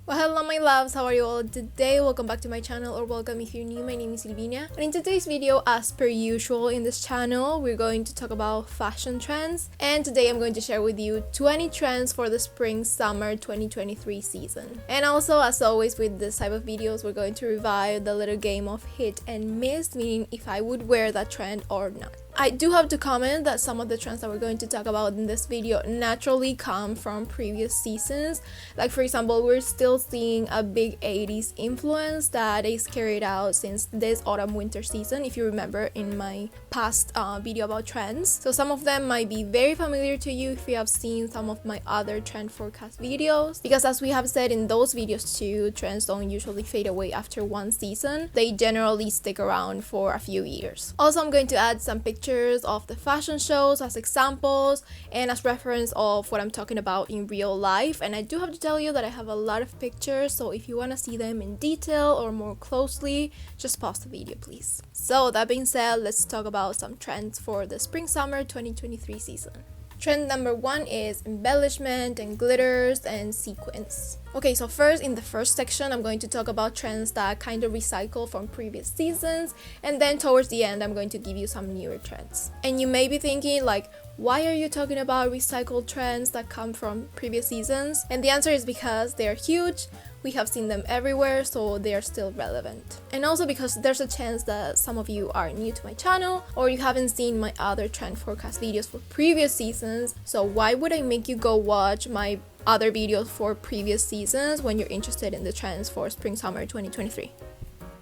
Well, hello my loves, how are you all today? Welcome back to my channel, or welcome if you're new. My name is Silvina, and in today's video, as per usual in this channel, we're going to talk about fashion trends. And today I'm going to share with you 20 trends for the spring-summer 2023 season. And also, as always with this type of videos, we're going to revive the little game of hit and miss, meaning if I would wear that trend or not. I do have to comment that some of the trends that we're going to talk about in this video naturally come from previous seasons. Like for example, we're still seeing a big 80s influence that is carried out since this autumn-winter season, if you remember in my past video about trends. So some of them might be very familiar to you if you have seen some of my other trend forecast videos, because as we have said in those videos too, trends don't usually fade away after one season. They generally stick around for a few years. Also, I'm going to add some pictures of the fashion shows as examples and as reference of what I'm talking about in real life. And I do have to tell you that I have a lot of pictures, so if you want to see them in detail or more closely, just pause the video please. So that being said, let's talk about some trends for the spring-summer 2023 season. Trend number 1 is embellishment and glitters and sequins. Okay, so first in the first section, I'm going to talk about trends that kind of recycle from previous seasons, and then towards the end, I'm going to give you some newer trends. And you may be thinking like, why are you talking about recycled trends that come from previous seasons? And the answer is because they're huge. We have seen them everywhere, so they are still relevant. And also because there's a chance that some of you are new to my channel or you haven't seen my other trend forecast videos for previous seasons. So why would I make you go watch my other videos for previous seasons when you're interested in the trends for spring-summer 2023?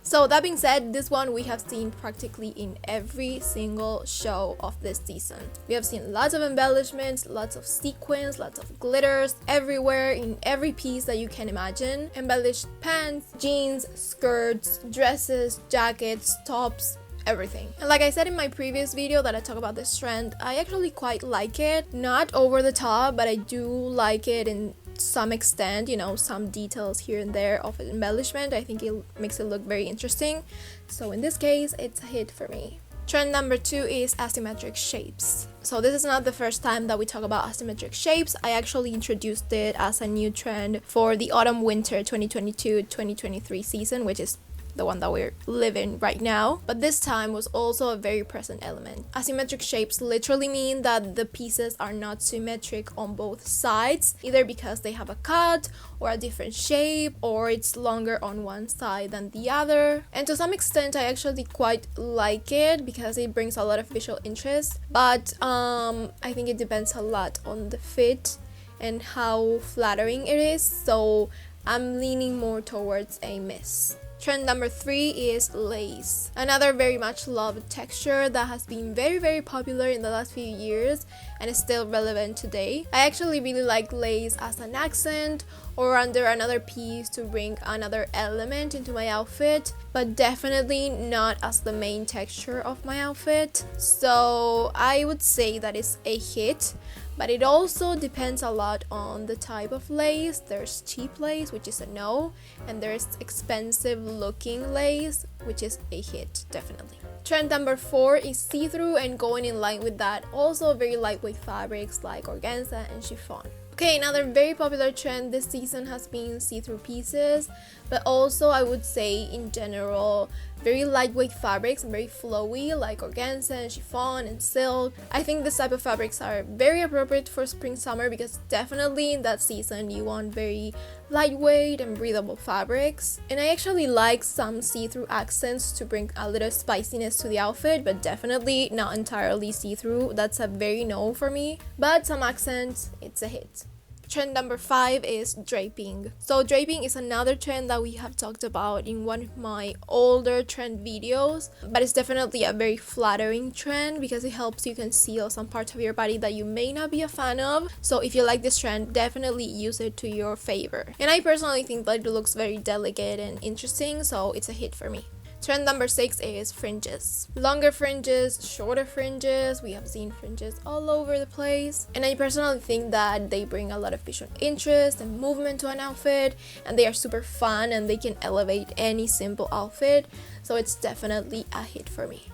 So that being said, this one we have seen practically in every single show of this season. We have seen lots of embellishments, lots of sequins, lots of glitters everywhere in every piece that you can imagine. Embellished pants, jeans, skirts, dresses, jackets, tops, everything. And like I said in my previous video that I talk about this trend, I actually quite like it. Not over the top, but I do like it in some extent, you know, some details here and there of embellishment. I think it makes it look very interesting. So in this case, it's a hit for me. Trend number 2 is asymmetric shapes. So this is not the first time that we talk about asymmetric shapes. I actually introduced it as a new trend for the autumn-winter 2022-2023 season, which is the one that we're living right now, but this time was also a very present element. Asymmetric shapes literally mean that the pieces are not symmetric on both sides, either because they have a cut or a different shape, or it's longer on one side than the other. And to some extent I actually quite like it because it brings a lot of visual interest, but I think it depends a lot on the fit and how flattering it is, so I'm leaning more towards a miss. Trend number 3 is lace. Another very much loved texture that has been very popular in the last few years and is still relevant today. I actually really like lace as an accent or under another piece to bring another element into my outfit, but definitely not as the main texture of my outfit. So I would say that it's a hit. But it also depends a lot on the type of lace. There's cheap lace, which is a no, and there's expensive looking lace, which is a hit, definitely. Trend number 4 is see-through, and going in line with that, also very lightweight fabrics like organza and chiffon. Okay, another very popular trend this season has been see-through pieces, but also I would say in general very lightweight fabrics and very flowy like organza and chiffon and silk. I think this type of fabrics are very appropriate for spring-summer because definitely in that season you want very lightweight and breathable fabrics. And I actually like some see-through accents to bring a little spiciness to the outfit, but definitely not entirely see-through. That's a very no for me, but some accents, it's a hit. Trend number 5 is draping. So draping is another trend that we have talked about in one of my older trend videos, but it's definitely a very flattering trend because it helps you conceal some parts of your body that you may not be a fan of. So if you like this trend, definitely use it to your favor. And I personally think that it looks very delicate and interesting, so it's a hit for me. Trend number 6 is fringes. Longer fringes, shorter fringes. We have seen fringes all over the place. And I personally think that they bring a lot of visual interest and movement to an outfit. And they are super fun and they can elevate any simple outfit. So it's definitely a hit for me.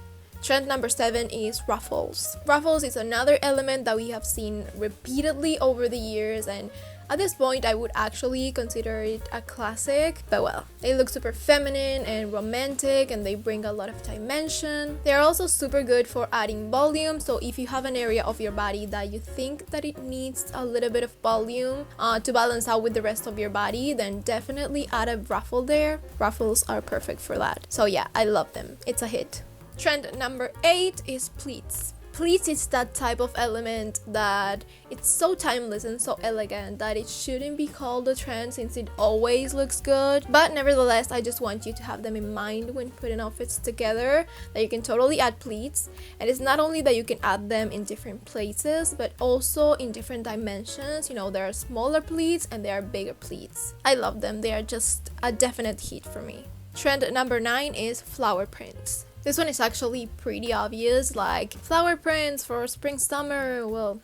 Trend number 7 is ruffles. Ruffles is another element that we have seen repeatedly over the years, and at this point I would actually consider it a classic, but well, they look super feminine and romantic and they bring a lot of dimension. They're also super good for adding volume, so if you have an area of your body that you think that it needs a little bit of volume to balance out with the rest of your body, then definitely add a ruffle there. Ruffles are perfect for that. So yeah, I love them. It's a hit. Trend number 8 is pleats. Pleats is that type of element that it's so timeless and so elegant that it shouldn't be called a trend since it always looks good. But nevertheless, I just want you to have them in mind when putting outfits together, that you can totally add pleats. And it's not only that you can add them in different places, but also in different dimensions. You know, there are smaller pleats and there are bigger pleats. I love them. They are just a definite hit for me. Trend number 9 is flower prints. This one is actually pretty obvious, like flower prints for spring summer, well,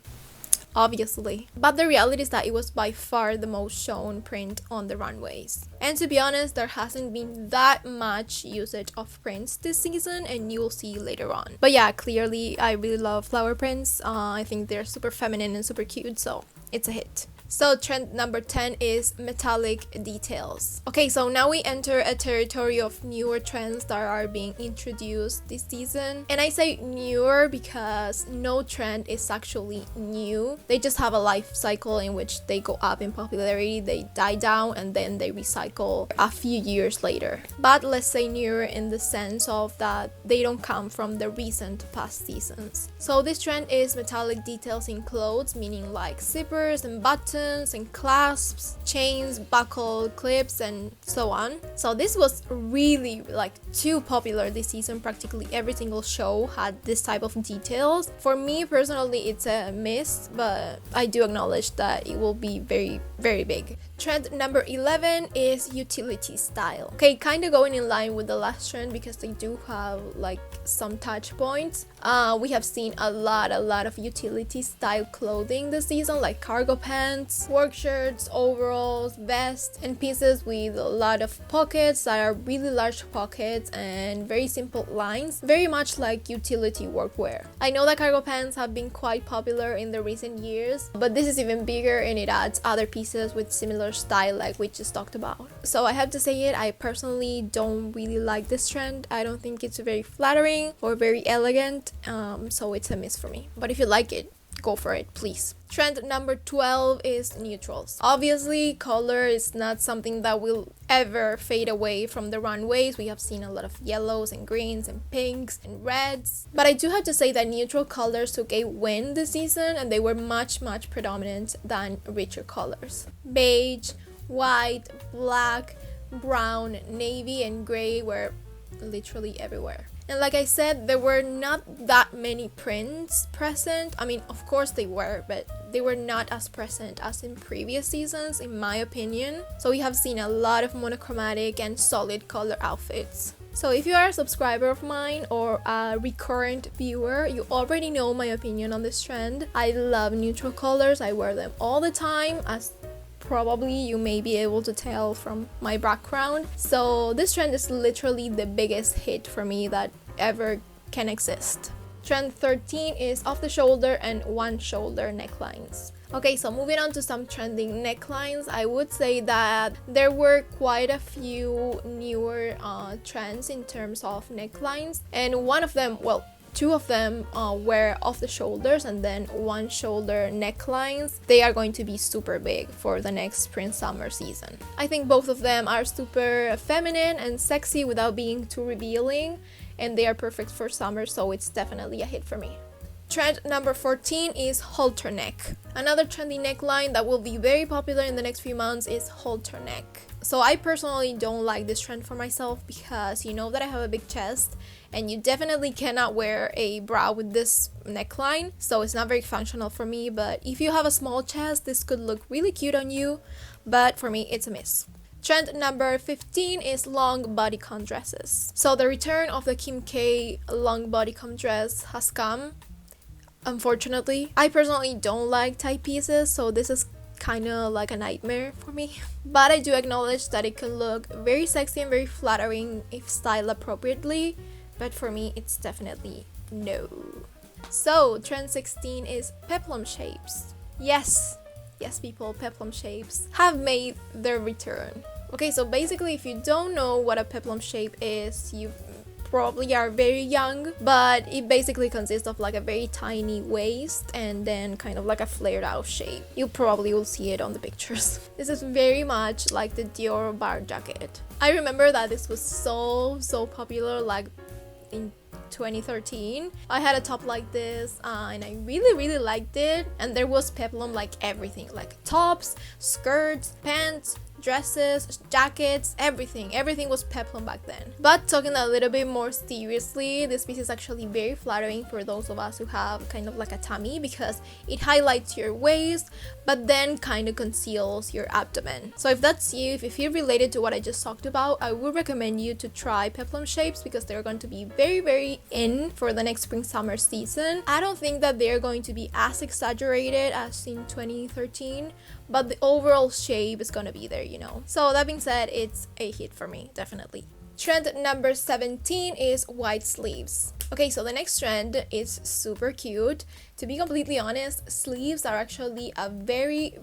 obviously. But the reality is that it was by far the most shown print on the runways. And to be honest, there hasn't been that much usage of prints this season, and you'll see later on. But yeah, clearly I really love flower prints. I think they're super feminine and super cute, so it's a hit. So trend number 10 is metallic details. Okay, so now we enter a territory of newer trends that are being introduced this season. And I say newer because no trend is actually new. They just have a life cycle in which they go up in popularity, they die down, and then they recycle a few years later. But let's say newer in the sense of that they don't come from the recent past seasons. So this trend is metallic details in clothes, meaning like zippers and buttons and clasps, chains, buckle, clips, and so on. So this was really like too popular this season. Practically every single show had this type of details. For me personally, it's a miss, but I do acknowledge that it will be very, very big. Trend number 11 is utility style. Okay, kind of going in line with the last trend because they do have like some touch points. We have seen a lot of utility style clothing this season, like cargo pants, work shirts, overalls, vests, and pieces with a lot of pockets that are really large pockets and very simple lines, very much like utility workwear. I know that cargo pants have been quite popular in the recent years, but this is even bigger and it adds other pieces with similar style like we just talked about. So I have to say it, I personally don't really like this trend. I don't think it's very flattering or very elegant, so it's a miss for me. But if you like it, go for it, please. Trend number 12 is neutrals. Obviously, color is not something that will ever fade away from the runways. We have seen a lot of yellows and greens and pinks and reds. But I do have to say that neutral colors took a win this season, and they were much predominant than richer colors. Beige, white, black, brown, navy, and gray were literally everywhere. And like I said, there were not that many prints present. I mean, of course they were, but they were not as present as in previous seasons, in my opinion. So we have seen a lot of monochromatic and solid color outfits. So if you are a subscriber of mine or a recurrent viewer, you already know my opinion on this trend. I love neutral colors. I wear them all the time, as probably you may be able to tell from my background. So this trend is literally the biggest hit for me that ever can exist. Trend 13 is off the shoulder and one shoulder necklines. Okay, so moving on to some trending necklines, I would say that there were quite a few newer trends in terms of necklines, and one of them, well, two of them were off the shoulders and then one shoulder necklines. They are going to be super big for the next spring summer season. I think both of them are super feminine and sexy without being too revealing, and they are perfect for summer, so it's definitely a hit for me. Trend number 14 is halter neck. Another trendy neckline that will be very popular in the next few months is halter neck. So I personally don't like this trend for myself because you know that I have a big chest and you definitely cannot wear a bra with this neckline, so it's not very functional for me. But if you have a small chest, this could look really cute on you, but for me it's a miss. Trend number 15 is long bodycon dresses. So the return of the Kim K long bodycon dress has come, unfortunately. I personally don't like tight pieces, so this is kind of like a nightmare for me. But I do acknowledge that it can look very sexy and very flattering if styled appropriately. but for me it's definitely no. So trend 16 is peplum shapes. Yes, people, peplum shapes have made their return. Okay, so basically if you don't know what a peplum shape is, you probably are very young, but it basically consists of like a very tiny waist and then kind of like a flared out shape. You probably will see it on the pictures. This is very much like the Dior bar jacket. I remember that this was so popular like in 2013. I had a top like this and I really liked it, and there was peplum like everything, like tops, skirts, pants, dresses, jackets, everything was peplum back then. But talking a little bit more seriously, this piece is actually very flattering for those of us who have kind of like a tummy, because it highlights your waist but then kind of conceals your abdomen. So if that's you, if you feel related to what I just talked about, I would recommend you to try peplum shapes, because they're going to be very in for the next spring summer season. I don't think that they're going to be as exaggerated as in 2013, but the overall shape is gonna be there, you know. So that being said, it's a hit for me, definitely. Trend number 17 is wide sleeves. Okay, so the next trend is super cute. To be completely honest, sleeves are actually a very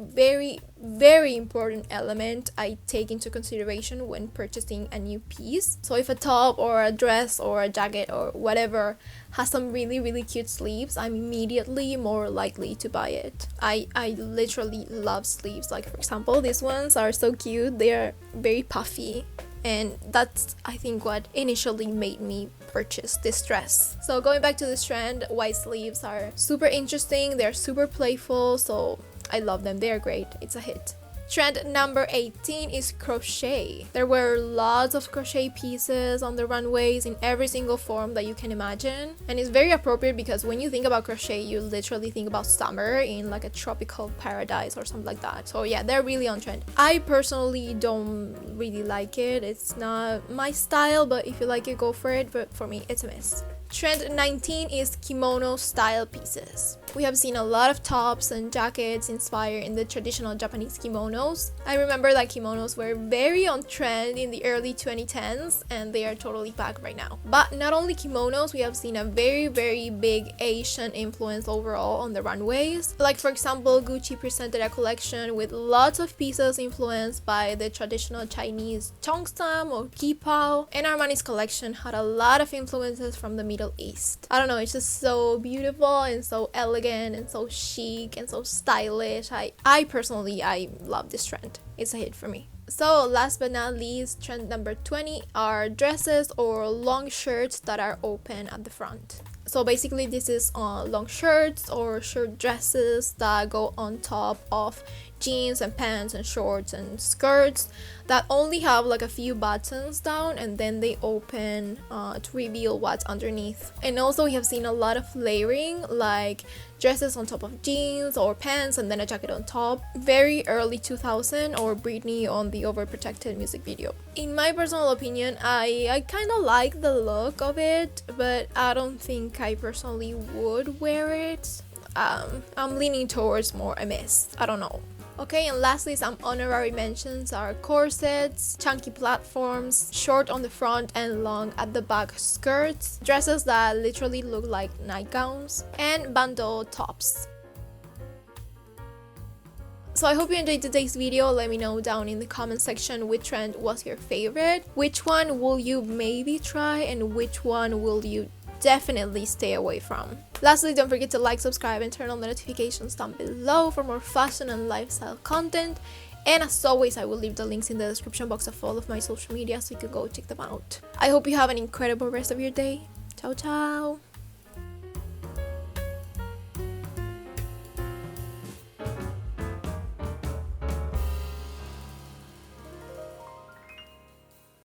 important element I take into consideration when purchasing a new piece. So if a top or a dress or a jacket or whatever has some really cute sleeves, I'm immediately more likely to buy it. I literally love sleeves. Like for example, these ones are so cute. They are very puffy. And that's, I think, what initially made me purchase this dress. So going back to this trend, wide sleeves are super interesting. They're super playful, so I love them. They're great. It's a hit. Trend number 18 is crochet. There were lots of crochet pieces on the runways in every single form that you can imagine, and it's very appropriate because when you think about crochet, you literally think about summer in like a tropical paradise or something like that. So yeah, they're really on trend. I personally don't really like it. It's not my style, but if you like it, go for it. But for me, it's a miss. Trend 19 is kimono style pieces. We have seen a lot of tops and jackets inspired in the traditional Japanese kimonos. I remember that kimonos were very on trend in the early 2010s, and they are totally back right now. But not only kimonos, we have seen a very big Asian influence overall on the runways. Like for example, Gucci presented a collection with lots of pieces influenced by the traditional Chinese cheongsam or kipao, and Armani's collection had a lot of influences from the Middle East. I don't know, it's just so beautiful and so elegant and so chic and so stylish. I personally love this trend. It's a hit for me. So last but not least, trend number 20 are dresses or long shirts that are open at the front. So basically this is long shirts or shirt dresses that go on top of jeans and pants and shorts and skirts that only have like a few buttons down, and then they open to reveal what's underneath. And also we have seen a lot of layering, like dresses on top of jeans or pants and then a jacket on top. Very early 2000 or Britney on the Overprotected music video. In my personal opinion, I kind of like the look of it, but I don't think I personally would wear it. I'm leaning towards more a miss. I don't know. Okay, and lastly, some honorary mentions are corsets, chunky platforms, short on the front and long at the back skirts, dresses that literally look like nightgowns, and bandeau tops. So I hope you enjoyed today's video. Let me know down in the comment section which trend was your favorite, which one will you maybe try, and which one will you definitely stay away from. Lastly, don't forget to like, subscribe, and turn on the notifications down below for more fashion and lifestyle content. And as always, I will leave the links in the description box of all of my social media so you can go check them out. I hope you have an incredible rest of your day. Ciao, ciao!